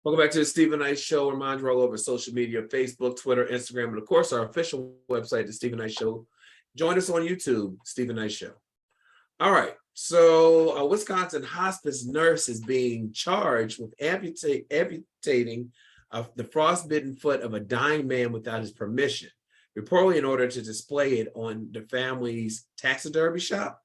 Welcome back to the Stephen Knight Show. Remind you all over social media, Facebook, Twitter, Instagram, and of course our official website, the Stephen Knight Show. Join us on YouTube, Stephen Knight Show. All right, so a Wisconsin hospice nurse is being charged with amputating the frostbitten foot of a dying man without his permission, reportedly in order to display it on the family's taxidermy shop.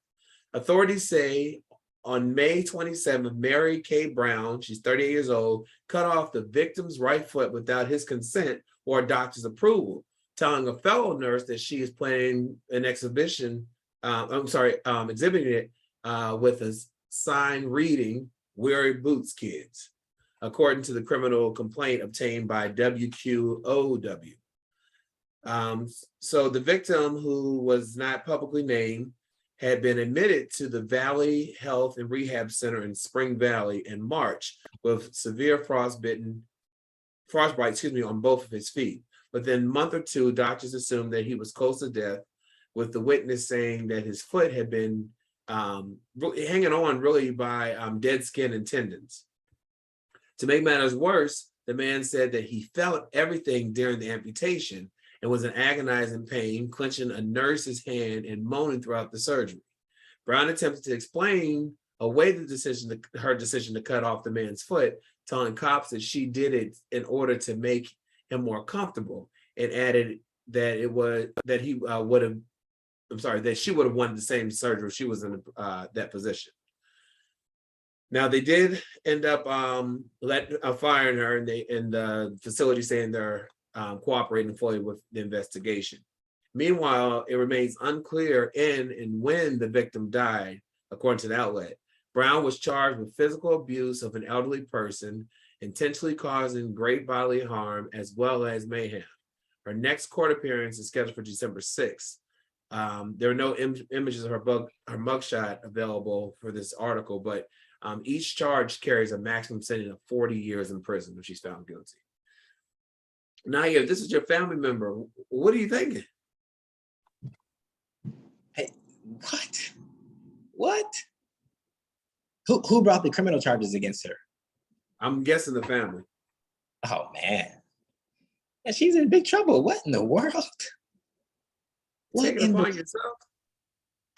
Authorities say on May 27th, Mary K. Brown, she's 38 years old, cut off the victim's right foot without his consent or a doctor's approval, telling a fellow nurse that she is planning an exhibiting it with a sign reading, "Wear your boots, kids," according to the criminal complaint obtained by WQOW. So the victim, who was not publicly named, had been admitted to the Valley Health and Rehab Center in Spring Valley in March with severe frostbite on both of his feet. Within a month or two, doctors assumed that he was close to death, with the witness saying that his foot had been hanging on really by dead skin and tendons. To make matters worse, the man said that he felt everything during the amputation and was in agonizing pain, clenching a nurse's hand and moaning throughout the surgery. Brown attempted to explain away her decision to cut off the man's foot, telling cops that she did it in order to make him more comfortable, and added that that she would have wanted the same surgery if she was in that position. Now they did end up firing her, and the facility saying they're cooperating fully with the investigation. Meanwhile, it remains unclear in and when the victim died, according to the outlet. Brown was charged with physical abuse of an elderly person, intentionally causing great bodily harm, as well as mayhem. Her next court appearance is scheduled for December 6th. There are no images of her mugshot available for this article, but each charge carries a maximum sentence of 40 years in prison if she's found guilty. Now, if this is your family member, what are you thinking? Hey, what? Who brought the criminal charges against her? I'm guessing the family. Oh man, and she's in big trouble. What in the world? Take it upon yourself.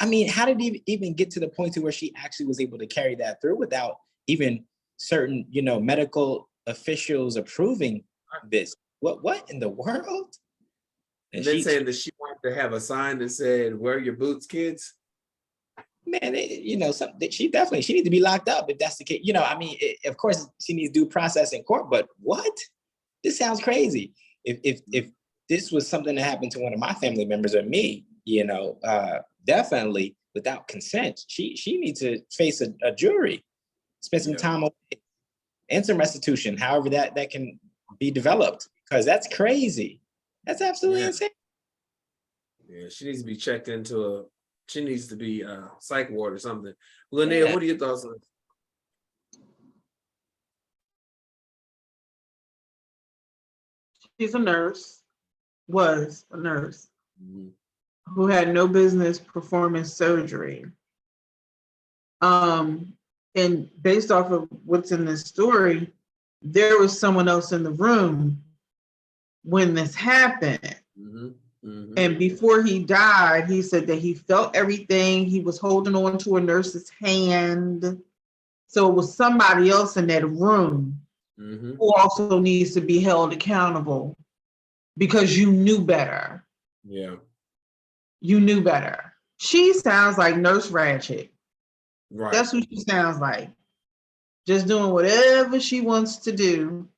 I mean, how did he even get to the point to where she actually was able to carry that through without even certain, medical officials approving this? What in the world? And then saying that she wanted to have a sign that said, "Wear your boots, kids." Man, she needs to be locked up if that's the case. Of course she needs due process in court, but what? This sounds crazy. If this was something that happened to one of my family members or me, definitely without consent, she needs to face a jury, spend some time away, and some restitution, however that can be developed, because that's crazy. That's absolutely insane. Yeah, she needs to be checked into she needs to be psych ward or something. Linnea, what are your thoughts on this? She's was a nurse, who had no business performing surgery. And based off of what's in this story, there was someone else in the room when this happened. And before he died, he said that he felt everything. He was holding on to a nurse's hand. So it was somebody else in that room who also needs to be held accountable, because you knew better. Yeah. You knew better. She sounds like Nurse Ratched. Right. That's what she sounds like. Just doing whatever she wants to do.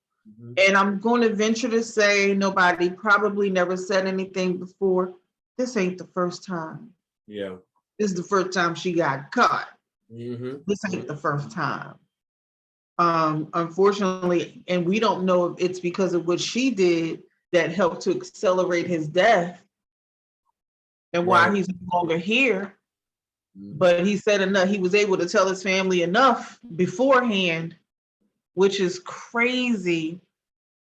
And I'm going to venture to say nobody probably never said anything before. This ain't the first time. Yeah. This is the first time she got caught. This ain't the first time. Unfortunately, and we don't know if it's because of what she did that helped to accelerate his death and why he's no longer here. But he said enough. He was able to tell his family enough beforehand, which is crazy.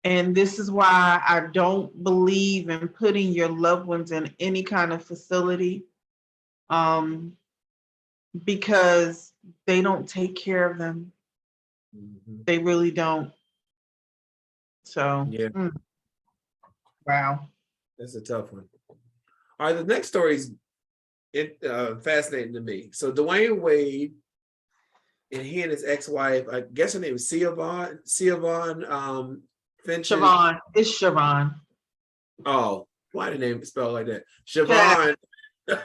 And this is why I don't believe in putting your loved ones in any kind of facility, because they don't take care of them. They really don't. So, Yeah, wow. that's a tough one. All right, the next story is fascinating to me. So Dwayne Wade and he and his ex-wife, I guess her name is Siobhan Finch's. Siobhan. It's Siobhan. Oh, why the name spelled like that? Yeah.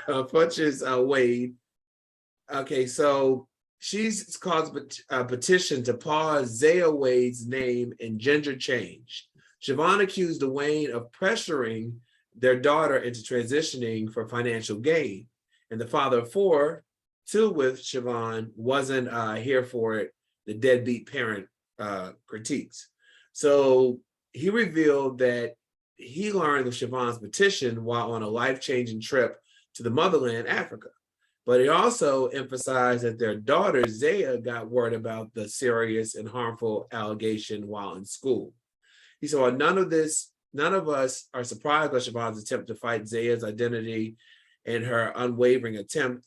Siobhan Finch's Wade. Okay, so she's caused a petition to pause Zaya Wade's name and gender change. Siobhan accused Dwayne of pressuring their daughter into transitioning for financial gain. And the father of four, too, with Siobhan, wasn't here for it, the deadbeat parent critiques. So he revealed that he learned of Siobhan's petition while on a life-changing trip to the motherland, Africa. But he also emphasized that their daughter, Zaya, got word about the serious and harmful allegation while in school. He said, none of us are surprised by Siobhan's attempt to fight Zaya's identity and her unwavering attempt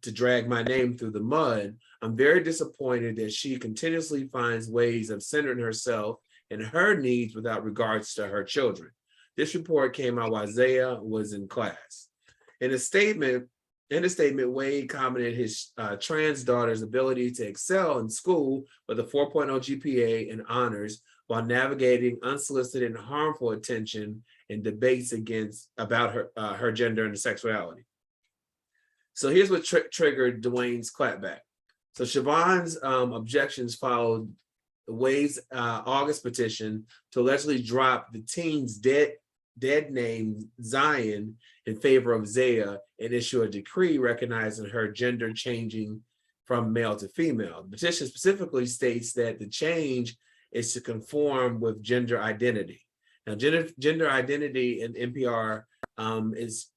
to drag my name through the mud. I'm very disappointed that she continuously finds ways of centering herself and her needs without regards to her children. This report came out while Zaya was in class. In a statement, Wade commented his trans daughter's ability to excel in school with a 4.0 GPA and honors while navigating unsolicited and harmful attention and debates about her gender and sexuality. So here's what triggered Dwayne's clapback. So Siobhan's objections followed Wade's August petition to allegedly drop the teen's dead name Zion in favor of Zaya and issue a decree recognizing her gender changing from male to female. The petition specifically states that the change is to conform with gender identity. Now, gender identity in NPR is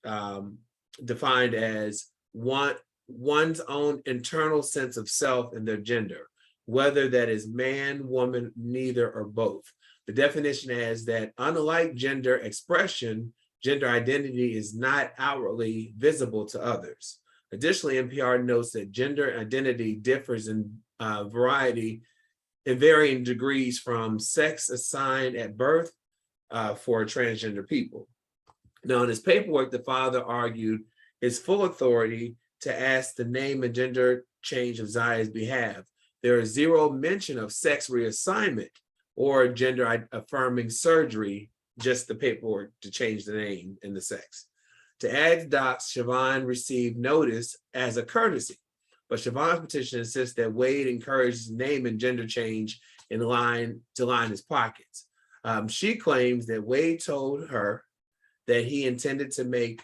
defined as one's own internal sense of self and their gender, whether that is man, woman, neither, or both. The definition is that unlike gender expression, gender identity is not outwardly visible to others. Additionally, NPR notes that gender identity differs in varying degrees from sex assigned at birth for transgender people. Now, in his paperwork, the father argued his full authority to ask the name and gender change of Zaya's behalf. There is zero mention of sex reassignment or gender affirming surgery, just the paperwork to change the name and the sex. To add docs, Siobhan received notice as a courtesy, but Siobhan's petition insists that Wade encourages name and gender change to line his pockets. She claims that Wade told her that he intended to make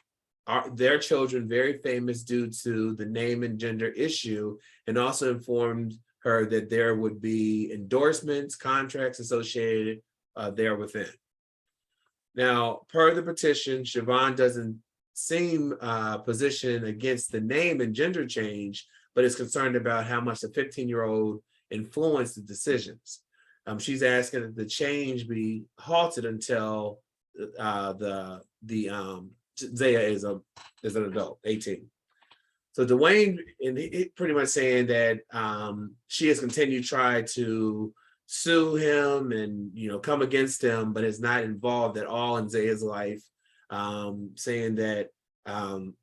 their children very famous due to the name and gender issue, and also informed her that there would be endorsements, contracts associated there within. Now, per the petition, Siobhan doesn't seem positioned against the name and gender change, but is concerned about how much the 15-year-old influenced the decisions. She's asking that the change be halted until Zaya is an adult, 18. So Dwayne, and he pretty much saying that she has continued to try to sue him and come against him, but is not involved at all in Zaya's life, saying that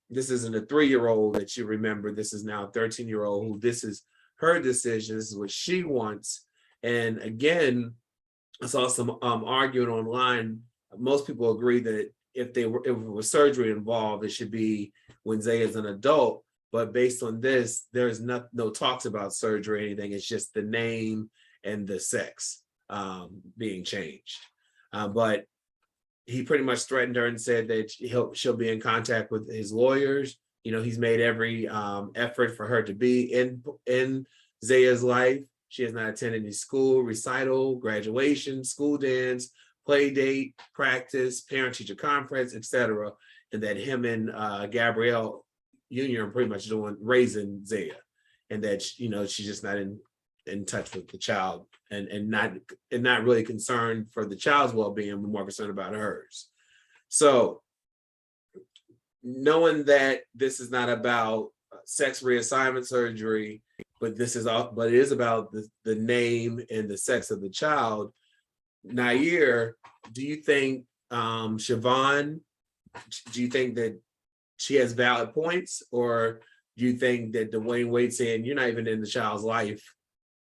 this isn't a 3-year-old that you remember, this is now a 13-year-old who this is her decision, this is what she wants. And again, I saw some arguing online. Most people agree that if it was surgery involved, it should be when Zaya is an adult. But based on this, there's no talks about surgery or anything. It's just the name and the sex being changed. But he pretty much threatened her and said that she'll be in contact with his lawyers. He's made every effort for her to be in Zaya's life. She has not attended any school, recital, graduation, school dance, play date, practice, parent-teacher conference, etc. And that him and Gabrielle Jr. are pretty much raising Zaya, and that she's just not in touch with the child and not really concerned for the child's well-being, but more concerned about hers. So knowing that this is not about sex reassignment surgery, but it is about the name and the sex of the child, Nair, do you think Siobhan, do you think that she has valid points, or do you think that Dwayne Wade saying you're not even in the child's life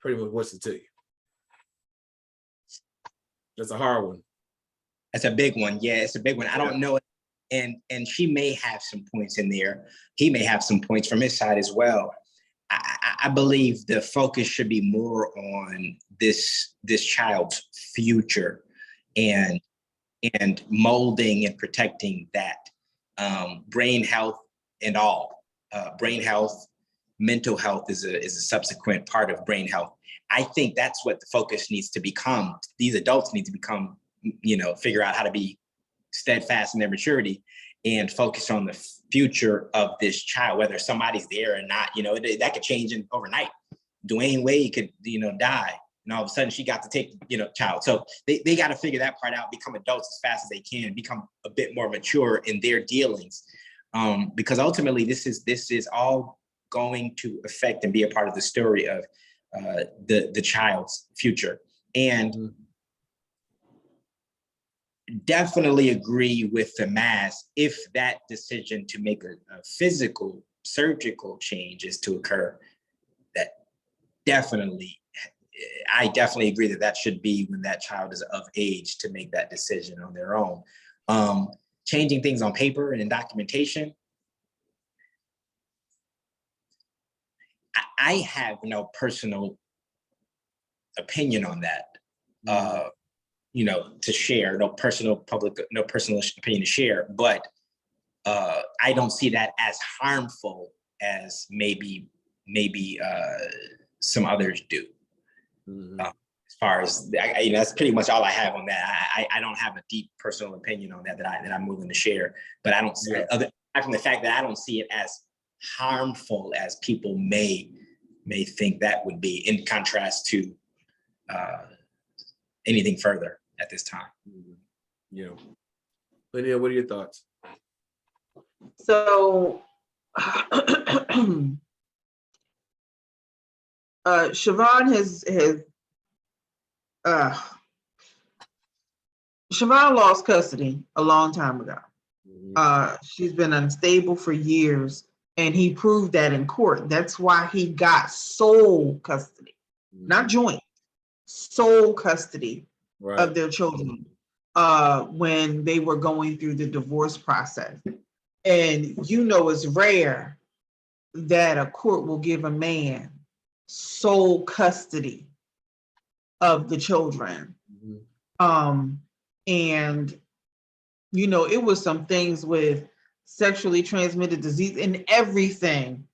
pretty much what's it to you? That's a hard one. That's a big one. Yeah, it's a big one. I don't know. And she may have some points in there. He may have some points from his side as well. I believe the focus should be more on this child's future and molding and protecting that brain health and all. Brain health, mental health is a subsequent part of brain health. I think that's what the focus needs to become. These adults need to become, figure out how to be steadfast in their maturity and focus on the future of this child, whether somebody's there or not. That could change overnight. Dwayne Wade could, die, and all of a sudden she got to take, child. So they got to figure that part out, become adults as fast as they can, become a bit more mature in their dealings, because ultimately this is all going to affect and be a part of the story of the child's future. And definitely agree with the mask if that decision to make a physical surgical change is to occur. I definitely agree that should be when that child is of age to make that decision on their own. Changing things on paper and in documentation, I have no personal opinion on that. To share, no personal opinion to share, but I don't see that as harmful as maybe some others do. As far as that's pretty much all I have on that. I don't have a deep personal opinion on that I'm willing to share, but I don't see other from the fact that I don't see it as harmful as people may think that would be, in contrast to anything further at this time. Yeah. Lydia, what are your thoughts? So Siobhan Siobhan lost custody a long time ago. She's been unstable for years, and he proved that in court. That's why he got sole custody, not joint, sole custody of their children when they were going through the divorce process. And it's rare that a court will give a man sole custody of the children. And it was some things with sexually transmitted disease and everything.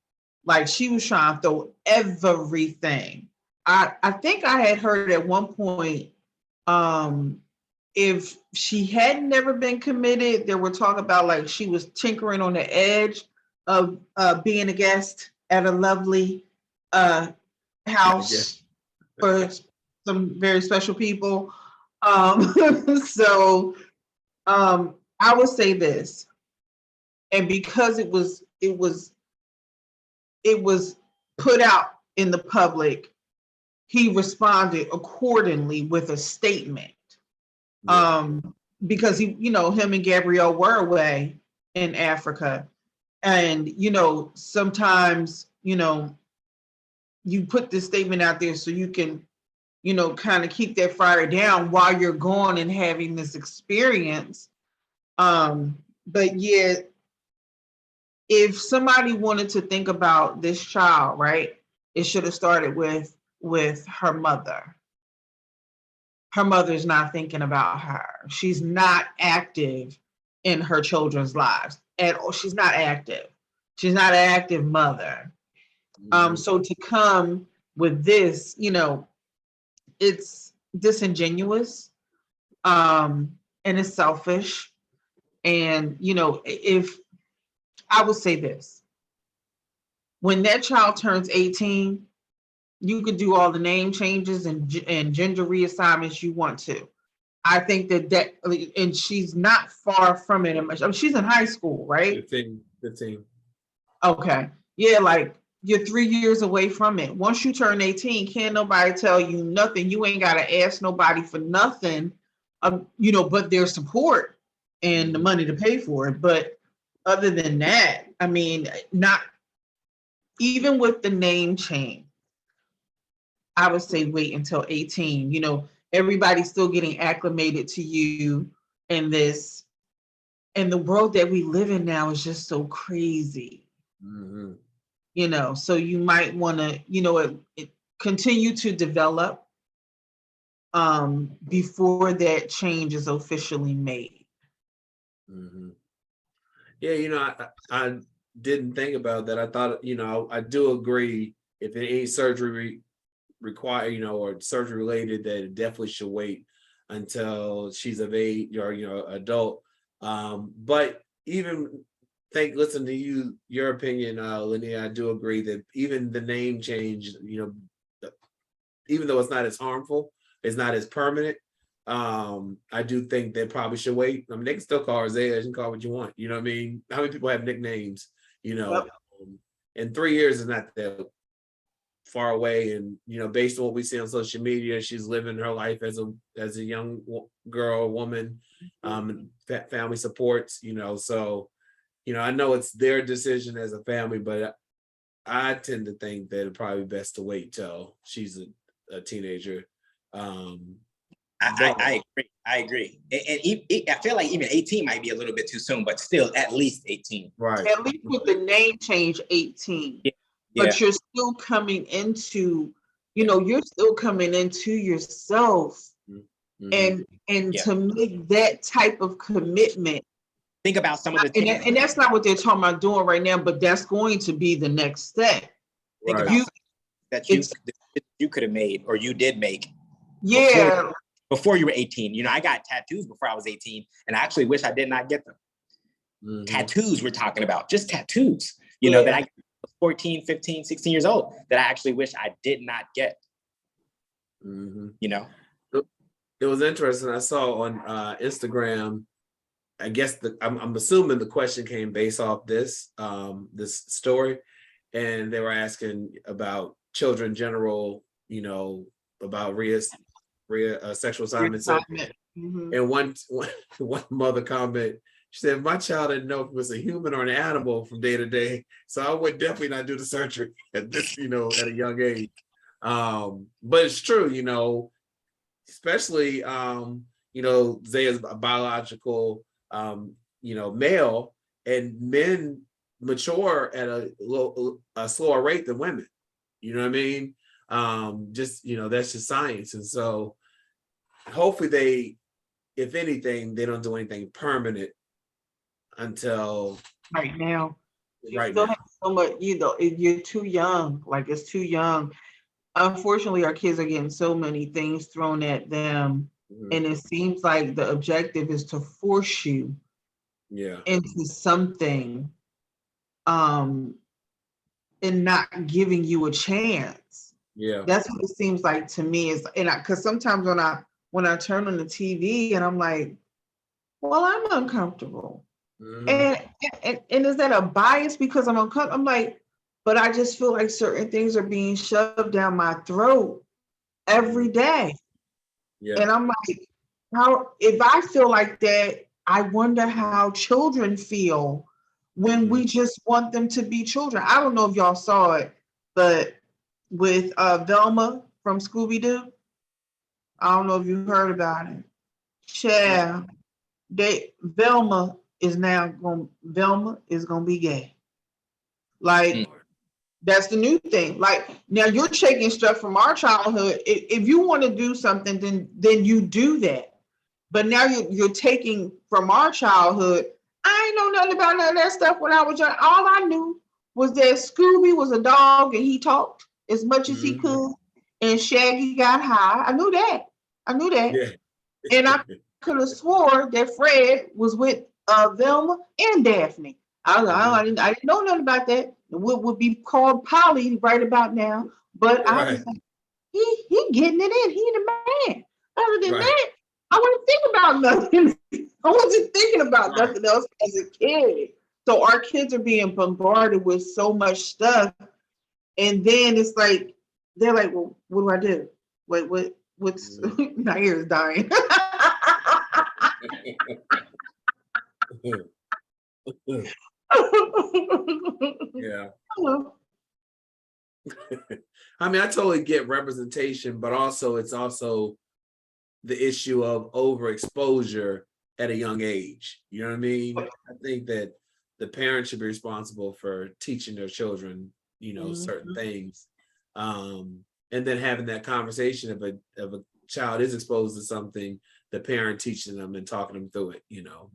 Like, she was trying to throw everything. I think I had heard at one point, if she had never been committed, there were talk about like she was tinkering on the edge of being a guest at a lovely house for some very special people. So I would say this, and because it was put out in the public, he responded accordingly with a statement. Because him and Gabrielle were away in Africa, and sometimes you put this statement out there so you can kind of keep that fire down while you're gone and having this experience. But yeah, if somebody wanted to think about this child, right, it should have started with her mother. Her mother's not thinking about her. She's not active in her children's lives at all. She's not active. She's not an active mother. So to come with this, it's disingenuous, and it's selfish. And, if I would say this, when that child turns 18, you could do all the name changes and gender reassignments you want to. I think that, and she's not far from it. I mean, she's in high school, right? 15. Okay. Yeah, like you're 3 years away from it. Once you turn 18, can't nobody tell you nothing. You ain't got to ask nobody for nothing, but their support and the money to pay for it. But other than that, I mean, not even with the name change, I would say wait until 18. Everybody's still getting acclimated to you, and the world that we live in now is just so crazy. So you might want to, continue to develop before that change is officially made. Yeah, I didn't think about that. I thought, I do agree if any surgery required, or surgery related, that it definitely should wait until she's of age or, adult. But even listen to your opinion, Linnea, I do agree that even the name change, even though it's not as harmful, it's not as permanent. I do think they probably should wait. I mean, they can still call her Isaiah, you can call what you want. You know what I mean? How many people have nicknames? Yep. And 3 years is not that far away. And based on what we see on social media, she's living her life as a young girl, woman, family supports. So I know it's their decision as a family, but I tend to think that it'd probably be best to wait till she's a teenager. I agree. And I feel like even 18 might be a little bit too soon, but still at least 18. Right. At least with the name change, 18. Yeah. But you're still coming into, you're still coming into yourself. And to make that type of commitment. Think about some of the things. And that's not what they're talking about doing right now, but that's going to be the next step. Think about that you could have made or you did make. Yeah. Before you were 18. I got tattoos before I was 18, and I actually wish I did not get them. Tattoos we're talking about, just tattoos, that I 14, 15, 16 years old that I actually wish I did not get. It was interesting. I saw on Instagram, I guess I'm assuming the question came based off this story, and they were asking about children in general, about sexual assignments. And one mother comment, she said, "My child didn't know if it was a human or an animal from day to day, so I would definitely not do the surgery at this, at a young age." But it's true, especially Zaya's a biological male, and men mature at a slower rate than women. You know what I mean? That's just science. And so hopefully they, if anything, they don't do anything permanent until right now. Right still now. have so much, you're too young. Like, it's too young. Unfortunately, our kids are getting so many things thrown at them. And it seems like the objective is to force you into something and not giving you a chance. That's what it seems like to me. Is because sometimes when I turn on the TV and I'm like, well, I'm uncomfortable. And is that a bias because I'm uncomfortable? I'm like, but I just feel like certain things are being shoved down my throat every day. And I'm like, if I feel like that, I wonder how children feel when we just want them to be children. I don't know if y'all saw it, but with Velma from Scooby-Doo, I don't know if you heard about it. Velma is gonna be gay. Like, that's the new thing. Like, now you're taking stuff from our childhood. If you want to do something, then you do that. But now you're taking from our childhood. I ain't know nothing about none of that stuff when I was young. All I knew was that Scooby was a dog and he talked as much as he could, and Shaggy got high. I knew that. And I could have swore that Fred was with Velma and Daphne. I didn't know nothing about that. What would be called Polly right about now. But I was like, he getting it in. He the man. Other than that, I wasn't thinking about nothing. I wasn't thinking about nothing else as a kid. So our kids are being bombarded with so much stuff. And then it's like, they're like, well, what do I do? What's my ear is dying. Yeah. I mean, I totally get representation, but also it's also the issue of overexposure at a young age. You know what I mean? I think that the parents should be responsible for teaching their children, certain things. And then having that conversation if a child is exposed to something, the parent teaching them and talking them through it,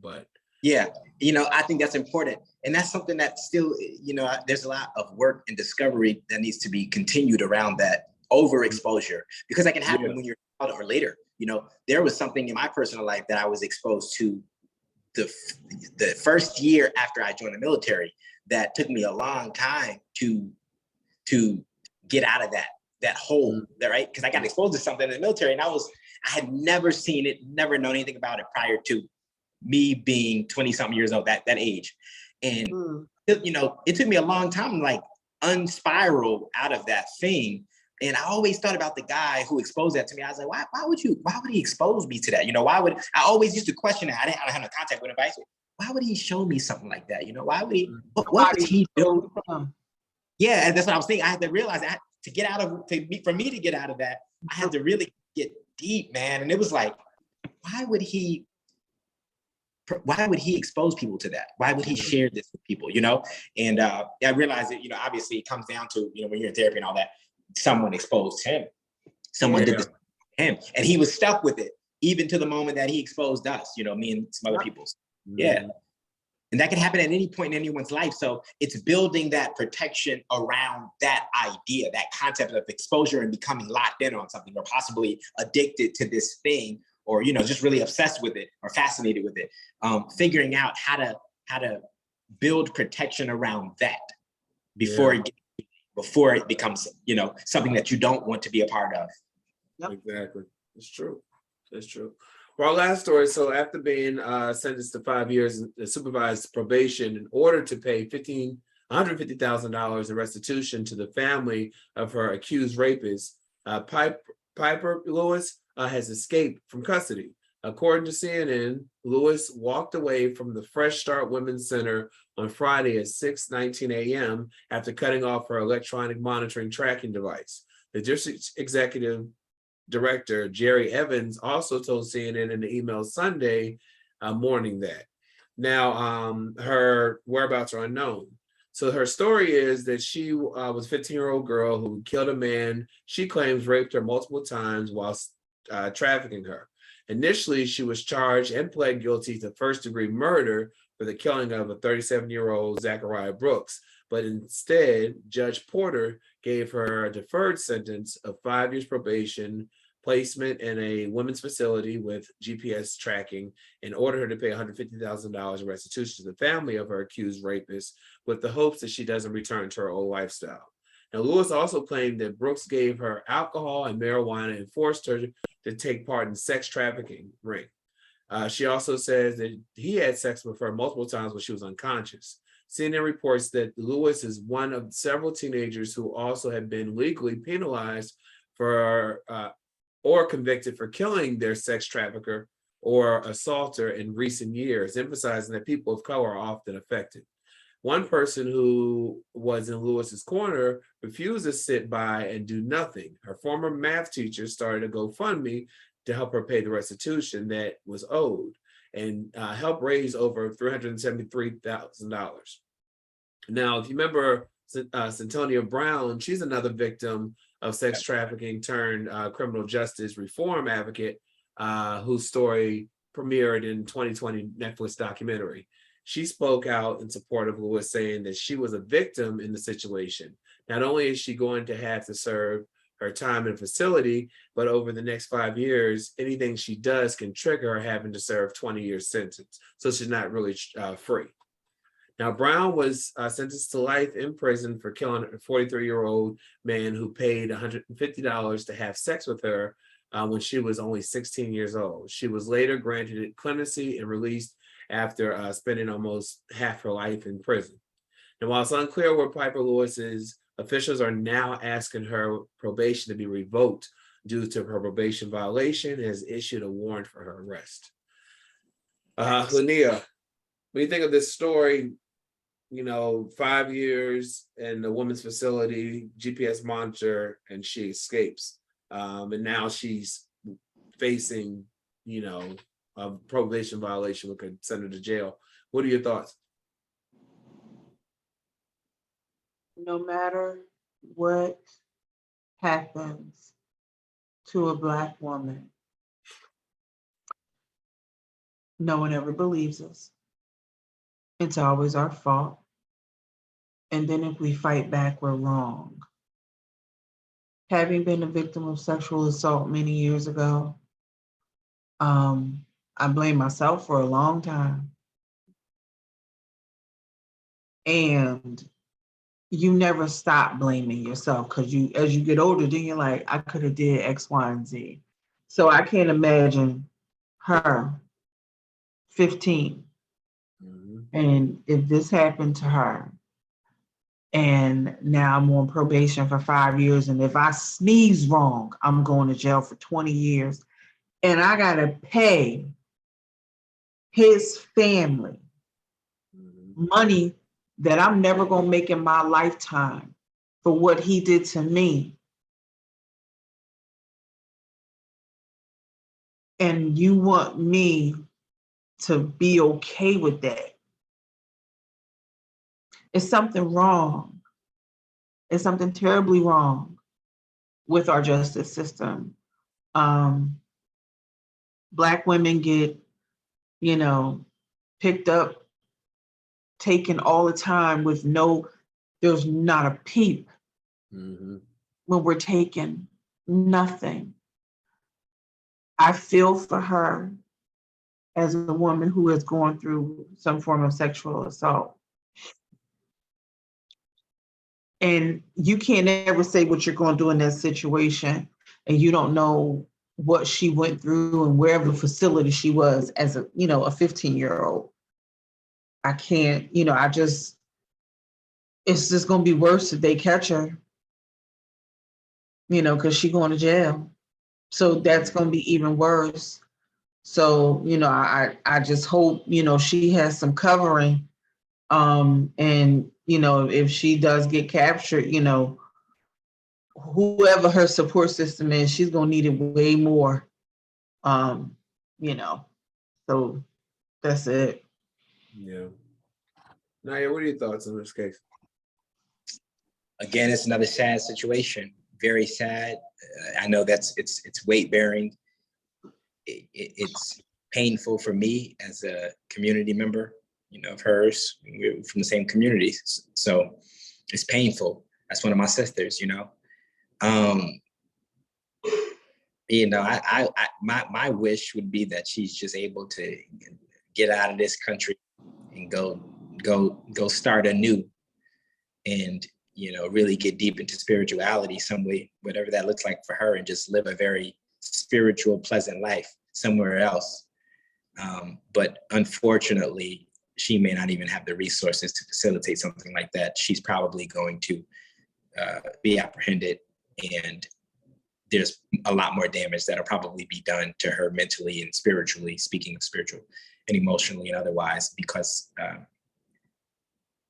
but yeah, I think that's important. And that's something that still, there's a lot of work and discovery that needs to be continued around that overexposure, because that can happen when you're a child or later. There was something in my personal life that I was exposed to the first year after I joined the military that took me a long time to get out of that hole, right? Because I got exposed to something in the military and I had never seen it, never known anything about it prior to me being 20 something years old, that age. And, it took me a long time to like unspiral out of that thing. And I always thought about the guy who exposed that to me. I was like, why would he expose me to that? I always used to question that. I didn't have no contact with him. But why would he show me something like that? Why would he, what was he doing? Yeah, and that's what I was thinking. I had to realize that for me to get out of that, I had to really get deep, man. And it was like, why would he expose people to that? Why would he share this with people, And I realized that, obviously it comes down to, when you're in therapy and all that, someone exposed him. Someone did this to him. And he was stuck with it, even to the moment that he exposed us, me and some other people. Yeah. And that can happen at any point in anyone's life. So it's building that protection around that idea, that concept of exposure and becoming locked in on something, or possibly addicted to this thing, or just really obsessed with it or fascinated with it. Figuring out how to build protection around that before it becomes something that you don't want to be a part of. Exactly. It's true. Well, our last story. So after being sentenced to 5 years in supervised probation, in order to pay $150,000 in restitution to the family of her accused rapist, Pieper Lewis has escaped from custody. According to CNN, Lewis walked away from the Fresh Start Women's Center on Friday at 6:19 a.m. after cutting off her electronic monitoring tracking device. The district executive director, Jerry Evans, also told CNN in the email Sunday morning that. Now, her whereabouts are unknown. So her story is that she was a 15-year-old girl who killed a man she claims raped her multiple times while trafficking her. Initially, she was charged and pled guilty to first-degree murder for the killing of a 37-year-old Zachariah Brooks. But instead, Judge Porter gave her a deferred sentence of 5 years probation, placement in a women's facility with GPS tracking, and ordered her to pay $150,000 in restitution to the family of her accused rapist, with the hopes that she doesn't return to her old lifestyle. Now, Lewis also claimed that Brooks gave her alcohol and marijuana and forced her to take part in sex trafficking ring. She also says that he had sex with her multiple times when she was unconscious. CNN reports that Lewis is one of several teenagers who also have been legally penalized for or convicted for killing their sex trafficker or assaulter in recent years, emphasizing that people of color are often affected. One person who was in Lewis's corner refused to sit by and do nothing. Her former math teacher started a GoFundMe to help her pay the restitution that was owed and help raise over $373,000. Now, if you remember Centonia Brown, she's another victim of sex trafficking turned criminal justice reform advocate whose story premiered in 2020 Netflix documentary. She spoke out in support of Lewis, saying that she was a victim in the situation. Not only is she going to have to serve her time in facility, but over the next 5 years, anything she does can trigger her having to serve 20-year sentence. So she's not really free. Now, Brown was sentenced to life in prison for killing a 43-year-old man who paid $150 to have sex with her when she was only 16 years old. She was later granted clemency and released after spending almost half her life in prison. And while it's unclear where Pieper Lewis's Officials are now asking her probation to be revoked due to her probation violation and has issued a warrant for her arrest. Linnea, what do you think of this story? 5 years in the women's facility, GPS monitor, and she escapes. And now she's facing, a probation violation, which could send her to jail. What are your thoughts? No matter what happens to a Black woman, no one ever believes us. It's always our fault. And then if we fight back, we're wrong. Having been a victim of sexual assault many years ago, I blame myself for a long time. And you never stop blaming yourself, because as you get older, then you're like, I could have did X, Y, and Z. So I can't imagine her 15. And if this happened to her, and now I'm on probation for 5 years, and if I sneeze wrong, I'm going to jail for 20 years, and I gotta pay his family money that I'm never gonna make in my lifetime for what he did to me. And you want me to be okay with that? It's something wrong. It's something terribly wrong with our justice system. Black women get, picked up, taken all the time with there's not a peep when we're taken, nothing. I feel for her as a woman who has gone through some form of sexual assault. And you can't ever say what you're going to do in that situation, and you don't know what she went through and wherever facility she was as a 15-year-old. I can't, it's just going to be worse if they catch her, because she's going to jail. So that's going to be even worse. So, I just hope, she has some covering. And, if she does get captured, whoever her support system is, she's going to need it way more. So that's it. Yeah. Naya, what are your thoughts on this case? Again, it's another sad situation. Very sad. I know it's weight bearing. It's painful for me as a community member, of hers. We're from the same community, so it's painful. That's one of my sisters, my wish would be that she's just able to get out of this country and go start anew, and really get deep into spirituality some way, whatever that looks like for her, and just live a very spiritual, pleasant life somewhere else. But unfortunately, she may not even have the resources to facilitate something like that. She's probably going to be apprehended, and there's a lot more damage that'll probably be done to her mentally and spiritually, speaking of spiritual and emotionally and otherwise, because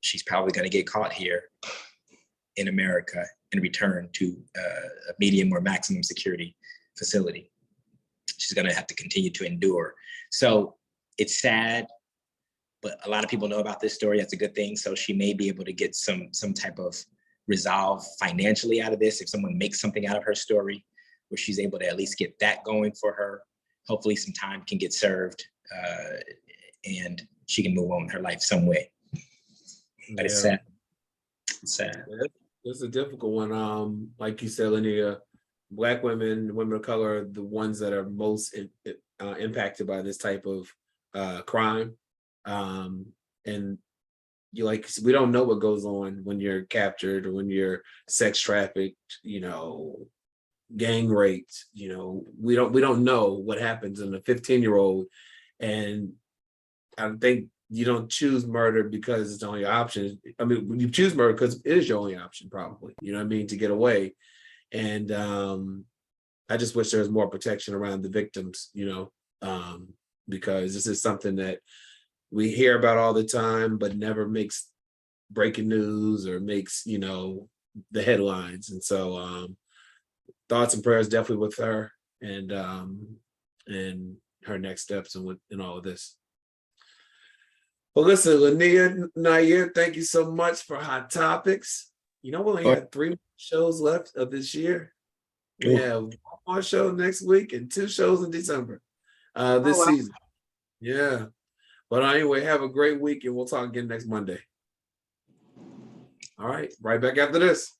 she's probably going to get caught here in America and return to a medium or maximum security facility. She's going to have to continue to endure. So it's sad, but a lot of people know about this story. That's a good thing. So she may be able to get some type of resolve financially out of this if someone makes something out of her story, where she's able to at least get that going for her. Hopefully some time can get served and she can move on with her life some way. But it's sad. It's sad. It's a difficult one. Like you said, Linnea, Black women, women of color, are the ones that are most impacted by this type of crime. And we don't know what goes on when you're captured or when you're sex trafficked, gang raped. We don't know what happens in a 15-year-old. And I think you don't choose murder because it's the only option. I mean, you choose murder because it is your only option, probably, you know what I mean, to get away. And I just wish there was more protection around the victims, because this is something that we hear about all the time, but never makes breaking news or makes, the headlines. And so thoughts and prayers definitely with her and her next steps and all of this. Well, listen, Lania, Nair, thank you so much for Hot Topics. We only had 3 shows left of this year. We have 1 more show next week and 2 shows in December this season. Yeah. But anyway, have a great week and we'll talk again next Monday. All right, right back after this.